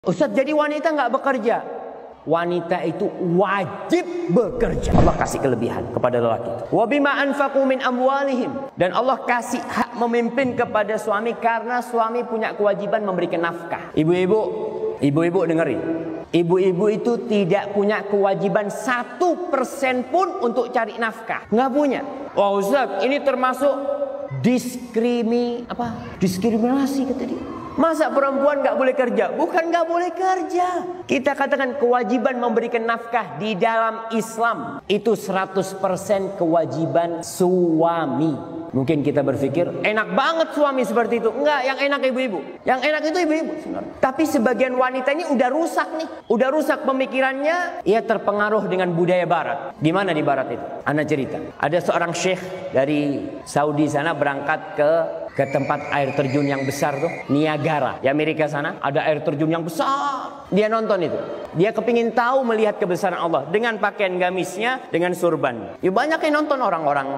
Ustaz, jadi wanita nggak bekerja? Wanita itu wajib bekerja. Allah kasih kelebihan kepada lelaki. Wa bima anfaqu min amwalihim, dan Allah kasih hak memimpin kepada suami karena suami punya kewajiban memberikan nafkah. Ibu-ibu dengerin. Ibu-ibu itu tidak punya kewajiban 1% pun untuk cari nafkah. Nggak punya. Wah Ustaz, ini termasuk diskriminasi kata dia. Masa perempuan nggak boleh kerja? Bukan nggak boleh kerja. Kita katakan kewajiban memberikan nafkah di dalam Islam itu 100% kewajiban suami. Mungkin kita berpikir enak banget suami seperti itu. Enggak, yang enak ibu-ibu. Yang enak itu ibu-ibu sebenarnya. Tapi sebagian wanita ini udah rusak nih. Udah rusak pemikirannya. Ia terpengaruh dengan budaya barat. Gimana di barat itu? Ana cerita. Ada seorang syekh dari Saudi sana berangkat ke tempat air terjun yang besar tuh, Niagara. Di Amerika sana ada air terjun yang besar. Dia nonton itu. Dia kepingin tahu melihat kebesaran Allah dengan pakaian gamisnya, dengan surban. Ya banyak yang nonton orang-orang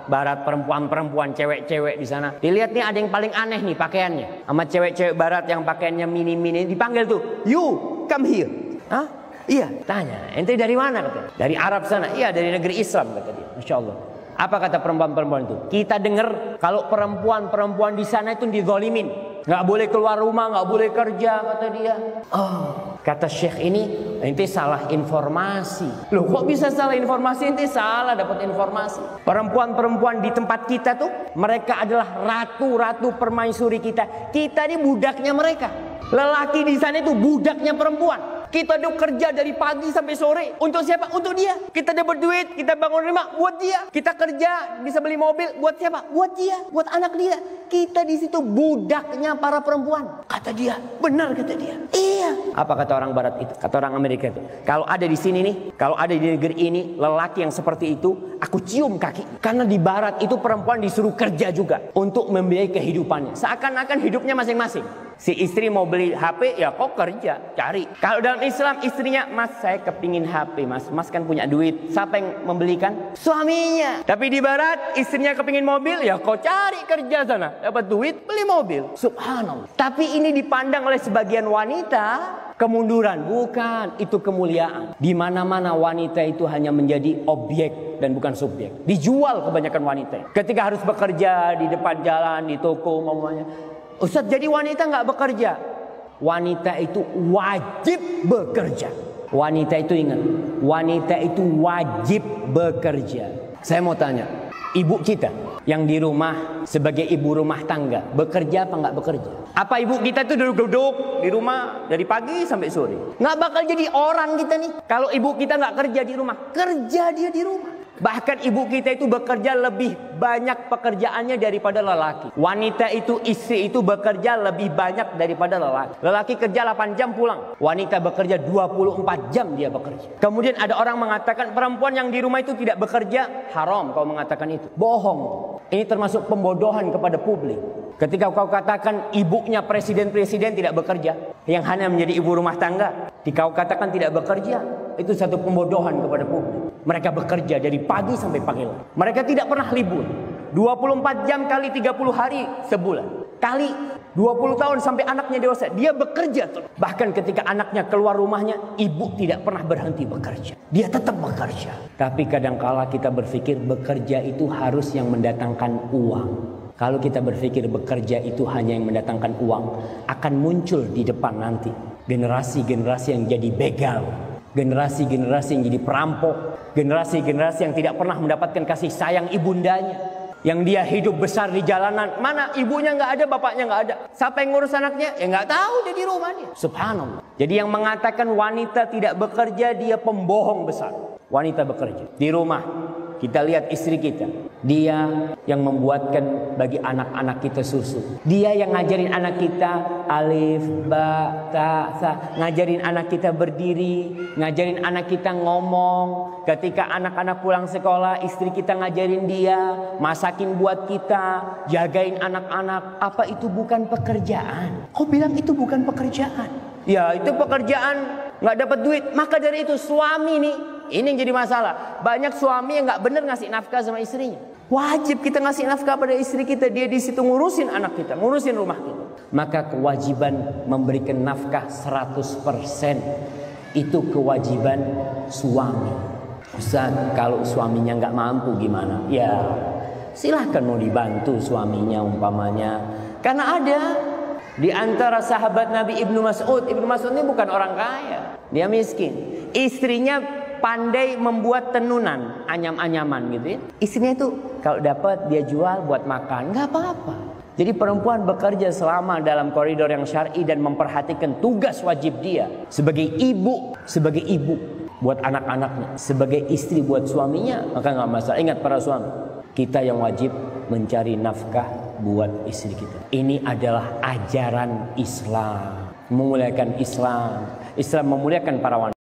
barat, perempuan-perempuan, cewek-cewek di sana. Dilihat nih ada yang paling aneh nih pakaiannya. Sama cewek-cewek barat yang pakaiannya mini-mini dipanggil tuh, "You come here." Hah? Iya, tanya, "Ente dari mana?" katanya. "Dari Arab sana." "Iya, dari negeri Islam," kata dia. Masya Allah. Apa kata perempuan-perempuan itu? Kita dengar kalau perempuan-perempuan di sana itu dizalimin. Nggak boleh keluar rumah, nggak boleh kerja, kata dia. Oh, kata syekh ini, ente salah informasi. Loh, kok bisa salah informasi? Ente salah dapat informasi. Perempuan-perempuan di tempat kita tuh, mereka adalah ratu-ratu permaisuri kita. Kita ini budaknya mereka. Lelaki di sana itu budaknya perempuan. Kita udah kerja dari pagi sampai sore. Untuk siapa? Untuk dia. Kita dapat duit, kita bangun rumah buat dia. Kita kerja, bisa beli mobil buat siapa? Buat dia, buat anak dia. Kita di situ budaknya para perempuan. Kata dia, benar kata dia. Iya. Apa kata orang barat itu? Kata orang Amerika itu. Kalau ada di sini nih, kalau ada di negeri ini lelaki yang seperti itu, aku cium kaki. Karena di barat itu perempuan disuruh kerja juga untuk membiayai kehidupannya. Seakan-akan hidupnya masing-masing. Si istri mau beli HP, ya kok kerja, cari. Kalau dalam Islam istrinya, "Mas, saya kepingin HP, mas. Mas kan punya duit." Siapa yang membelikan? Suaminya. Tapi di barat istrinya kepingin mobil, ya kau cari kerja sana, dapat duit, beli mobil. Subhanallah. Tapi ini dipandang oleh sebagian wanita kemunduran. Bukan, itu kemuliaan. Di mana-mana wanita itu hanya menjadi objek dan bukan subjek. Dijual kebanyakan wanita. Ketika harus bekerja di depan jalan, di toko, mamanya. Ustaz, jadi wanita nggak bekerja? Wanita itu wajib bekerja. Wanita itu ingat, wanita itu wajib bekerja. Saya mau tanya, ibu kita yang di rumah sebagai ibu rumah tangga, bekerja apa nggak bekerja? Apa ibu kita tuh duduk-duduk di rumah dari pagi sampai sore? Nggak bakal jadi orang kita nih. Kalau ibu kita nggak kerja di rumah, kerja dia di rumah. Bahkan ibu kita itu bekerja lebih banyak pekerjaannya daripada lelaki. Wanita itu, istri itu bekerja lebih banyak daripada lelaki. Lelaki kerja 8 jam pulang. Wanita bekerja 24 jam dia bekerja. Kemudian ada orang mengatakan perempuan yang di rumah itu tidak bekerja, haram kau mengatakan itu. Bohong. Ini termasuk pembodohan kepada publik. Ketika kau katakan ibunya presiden-presiden tidak bekerja, yang hanya menjadi ibu rumah tangga, kau katakan tidak bekerja, itu satu pembodohan kepada publik. Mereka bekerja dari pagi sampai pagi. Mereka tidak pernah libur. 24 jam kali 30 hari sebulan. Kali 20 tahun sampai anaknya dewasa, dia bekerja. Bahkan ketika anaknya keluar rumahnya, ibu tidak pernah berhenti bekerja. Dia tetap bekerja. Tapi kadangkala kita berpikir bekerja itu harus yang mendatangkan uang. Kalau kita berpikir bekerja itu hanya yang mendatangkan uang, akan muncul di depan nanti generasi-generasi yang jadi begal, generasi-generasi yang jadi perampok, generasi-generasi yang tidak pernah mendapatkan kasih sayang ibundanya, yang dia hidup besar di jalanan, mana ibunya nggak ada, bapaknya nggak ada. Siapa yang ngurus anaknya? Ya nggak tahu, dia di rumah dia. Subhanallah. Jadi yang mengatakan wanita tidak bekerja, dia pembohong besar. Wanita bekerja di rumah. Kita lihat istri kita, dia yang membuatkan bagi anak-anak kita susu. Dia yang ngajarin anak kita alif, ba, ta, sa. Ngajarin anak kita berdiri, ngajarin anak kita ngomong. Ketika anak-anak pulang sekolah, istri kita ngajarin dia, masakin buat kita, jagain anak-anak. Apa itu bukan pekerjaan? Kau bilang itu bukan pekerjaan? Ya, itu pekerjaan, nggak dapat duit. Maka dari itu suami nih, ini yang jadi masalah. Banyak suami yang nggak benar ngasih nafkah sama istrinya. Wajib kita ngasih nafkah pada istri kita. Dia di situ ngurusin anak kita, ngurusin rumah kita. maka kewajiban memberikan nafkah 100% itu kewajiban suami. Ustaz, kalau suaminya nggak mampu gimana? Ya silahkan mau dibantu suaminya umpamanya. Karena ada di antara sahabat Nabi Ibnu Mas'ud. Ibnu Mas'ud ini bukan orang kaya, dia miskin. Istrinya pandai membuat tenunan, anyam-anyaman gitu ya. Istrinya itu kalau dapat dia jual buat makan, nggak apa-apa. Jadi perempuan bekerja selama dalam koridor yang syar'i dan memperhatikan tugas wajib dia sebagai ibu buat anak-anaknya, sebagai istri buat suaminya, maka nggak masalah. Ingat para suami, kita yang wajib mencari nafkah buat istri kita. Ini adalah ajaran Islam, memuliakan Islam. Islam memuliakan para wanita.